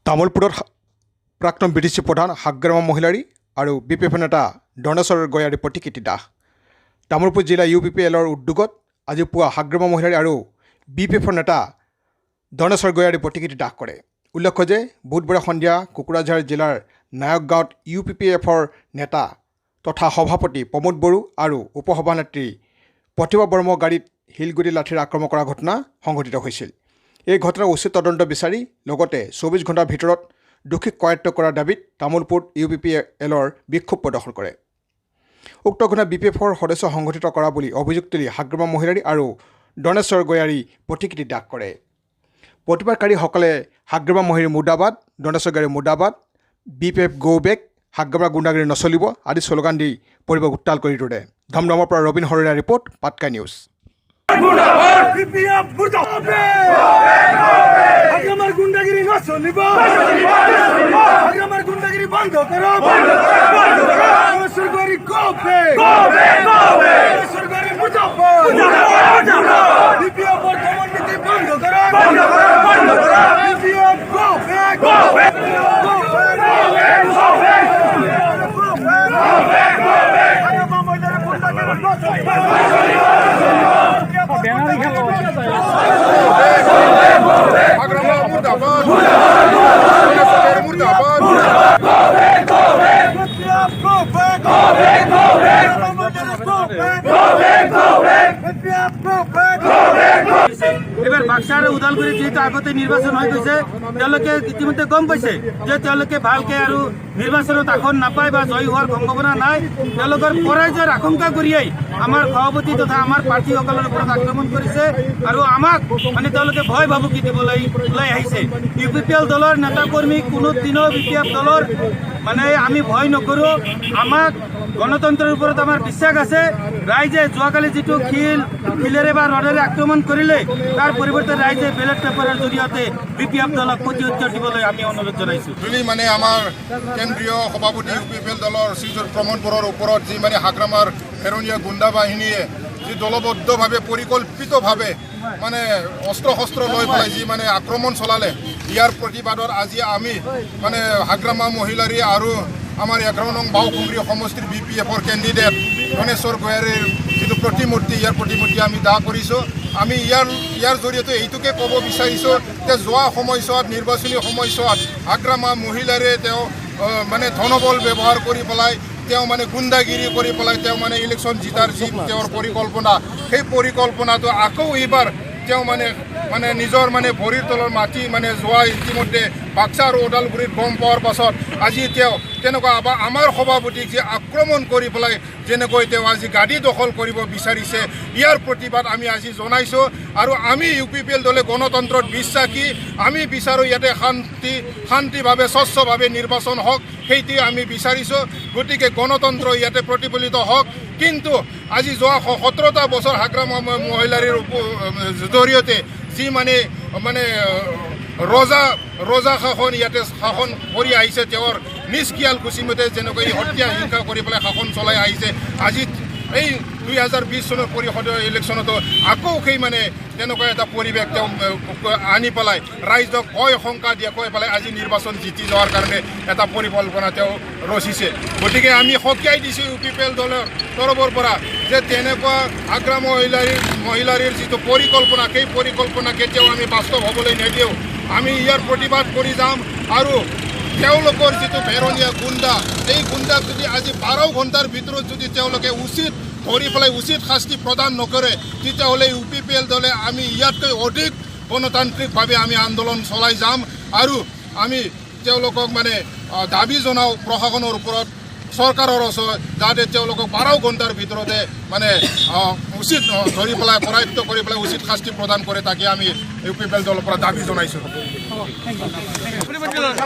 তামোলপুৰত প্ৰাক্তন বিটিচি প্ৰধান হাগ্ৰামা মহিলাৰী আৰু বিপিএফ নেতা ধৰ্ণেশ্বৰ গয়াৰীৰ প্ৰতিকৃতি দাহ। তামোলপুৰ জিলা UPPLৰ উদ্যোগত আজি পুৱা হাগ্ৰামা মহিলাৰী আৰু বিপিএফৰ নেতা ধৰ্ণেশ্বৰ গয়াৰীৰ প্ৰতিকৃতি দাহ কৰে। উল্লেখ্য যে বুধবাৰে সন্ধিয়া কোকৰাঝাৰ জিলাৰ নায়ক গাঁৱত UPPFৰ নেতা তথা সভাপতি প্ৰমোদ বড়ো আৰু উপসভানেত্ৰী প্ৰতিভা বৰ্মাৰ গাড়ীত শিলগুটি লাঠিৰে আক্ৰমণ কৰাৰ ঘটনা সংঘটিত হৈছিল। এই ঘটনাৰ উচিত তদন্ত বিচাৰি লগতে 24 ঘণ্টাৰ ভিতৰত দোষীক কৰায়ত্ব কৰাৰ দাবীত তামোলপুৰত UPPLৰ বিক্ষোভ প্ৰদৰ্শন কৰে। উক্ত ঘটনা BPFৰ সদস্য সংঘটিত কৰা বুলি অভিযোগ তুলি হাগ্ৰামা মহিলাৰী আৰু ধৰ্ণেশ্বৰ গয়াৰী প্ৰতিকৃতি দাহ কৰে। প্ৰতিবাদকাৰীসকলে হাগ্ৰামা মহিলাৰী মুৰ্দাবাদ, ধৰ্ণেশ্বৰ গয়াৰী মুৰ্দাবাদ, BPF গো বেক, হাগ্ৰামা গুণ্ডাগিৰি নচলিব আদি শ্লোগান দি পৰিৱেশ উত্তাল কৰি তোলে। ধমধমৰ পৰা ৰবীন হৰিয়াৰ ৰিপৰ্ট, পাটকা নিউজ। হাগ্রামার গুন্ডাগিরি না চলিব, হাগ্রামার গুন্ডাগিরি বন্ধ করো, সরকারি কবে সরকারি মুজাফর বিপিএফ বর্তমান নীতি বন্ধ করো, বিপিএফ কবে এবার বাক্সার উদালগুৰি যেহেতু আগতে নিৰ্বাচন হৈ গৈছে, ইতিমধ্যে গম পাইছে যে ভালকে আৰু নিৰ্বাচনত আসন নাপায় বা জয়ী হোৱাৰ সম্ভাৱনা নাই। পৰাজয়ৰ আশংকা কৰিয়েই আমাৰ সভাপতি তথা আমাৰ প্ৰাৰ্থীসকলৰ ওপৰত আক্ৰমণ কৰিছে আৰু আমাক মানে ভয় ভাবুকি দিবলৈ ওলাই আহিছে। UPPL দলৰ নেতা কৰ্মী কোনো দিনো BPF দলৰ মানে আমি ভয় নকৰোঁ। আমাক গণতন্ত্ৰৰ ওপৰত আমাৰ বিশ্বাস আছে। ৰাইজে যোৱাকালি যিটো শিলেৰে বা ৰডেৰে আক্ৰমণ কৰিলে তাৰ পৰিৱৰ্তে ৰাইজে বেলেট পেপাৰৰ জৰিয়তে BPF দলক প্ৰত্যুত্তৰ দিবলৈ আমি অনুৰোধ জনাইছোঁ। মানে আমাৰ কেন্দ্ৰীয় সভাপতি UPPL দলৰ শ্ৰীযুত প্ৰমোদ বড়োৰ ওপৰত যি মানে হাগ্ৰামাৰ হেৰণীয়া গুণ্ডা বাহিনীয়ে যি দলবদ্ধভাৱে পৰিকল্পিতভাৱে মানে অস্ত্ৰ শস্ত্ৰ লৈ পেলাই যি মানে আক্ৰমণ চলালে, ইয়াৰ প্ৰতিবাদত আজি আমি মানে হাগ্ৰামা মহিলাৰী আৰু আমাৰ 11 নং বাওকুমৰী সমষ্টিৰ BPFৰ কেণ্ডিডেট ধৰ্ণেশ্বৰ গয়াৰীৰ যিটো প্ৰতিমূৰ্তি, ইয়াৰ প্ৰতিমূৰ্তি আমি দাহ কৰিছোঁ। আমি ইয়াৰ জৰিয়তে এইটোকে ক'ব বিচাৰিছোঁ যে যোৱা সময়ছোৱাত নিৰ্বাচনী সময়ছোৱাত হাগ্ৰামা মহিলাৰে তেওঁ মানে ধনবল ব্যৱহাৰ কৰি পেলাই তেওঁ মানে গুণ্ডাগিৰি কৰি পেলাই তেওঁ মানে ইলেকশ্যন জিতাৰ যি তেওঁৰ পৰিকল্পনা, সেই পৰিকল্পনাটো আকৌ এইবাৰ তেওঁ মানে নিজৰ মানে ভৰিৰ তলৰ মাটি মানে যোৱা ইতিমধ্যে বাক্সা আৰু ওদালগুৰিত গম পোৱাৰ পাছত আজি তেওঁ তেনেকুৱা আমাৰ সভাপতিক যে আক্ৰমণ কৰি পেলাই যেনেকৈ তেওঁ আজি গাড়ী দখল কৰিব বিচাৰিছে, ইয়াৰ প্ৰতিবাদ আমি আজি জনাইছোঁ। আৰু আমি UPPL দলে গণতন্ত্ৰত বিশ্বাসী। আমি বিচাৰোঁ ইয়াতে শান্তিভাৱে স্বচ্ছভাৱে নিৰ্বাচন হওক, সেইটোৱে আমি বিচাৰিছোঁ। গতিকে গণতন্ত্ৰ ইয়াতে প্ৰতিফলিত হওক। কিন্তু আজি যোৱা 17টা বছৰ হাগ্ৰামা মহিলাৰীৰ জৰিয়তে যি মানে ৰজা শাসন ইয়াতে শাসন কৰি আহিছে, তেওঁৰ নিষ্কিয়াল কুচিমতে যেনেকৈ হত্যা হিংসা কৰি পেলাই শাসন চলাই আহিছে। আজি এই 2020 চনৰ পৰিষদৰ ইলেকশ্যনতো আকৌ সেই মানে তেনেকুৱা এটা পৰিৱেশ তেওঁ আনি পেলাই ৰাইজক ভয় শংকা দেখুৱাই পেলাই আজি নিৰ্বাচন জিতি যোৱাৰ কাৰণে এটা পৰিকল্পনা তেওঁ ৰচিছে। গতিকে আমি সকীয়াই দিছোঁ UPPL দলৰ তৰফৰ পৰা যে তেনেকুৱা হাগ্ৰামা মহিলাৰীৰ যিটো পৰিকল্পনা, সেই পৰিকল্পনা কেতিয়াও আমি বাস্তৱ হ'বলৈ নিদিওঁ। আমি ইয়াৰ প্ৰতিবাদ কৰি যাম আৰু তেওঁলোকৰ যিটো ভেৰণীয়া গুণ্ডা, এই গুণ্ডাক যদি আজি 12 ঘণ্টাৰ ভিতৰত যদি তেওঁলোকে উচিত ধৰি পেলাই উচিত শাস্তি প্ৰদান নকৰে, তেতিয়াহ'লে UPPL দলে আমি ইয়াতকৈ অধিক গণতান্ত্ৰিকভাৱে আমি আন্দোলন চলাই যাম। আৰু আমি তেওঁলোকক মানে দাবী জনাওঁ প্ৰশাসনৰ ওপৰত, চৰকাৰৰ ওচৰত, যাতে তেওঁলোকক 12 ঘণ্টাৰ ভিতৰতে মানে উচিত ধৰি পেলাই কৰায়ত্ব কৰি পেলাই উচিত শাস্তি প্ৰদান কৰে, তাকে আমি UPPL দলৰ পৰা দাবী জনাইছোঁ।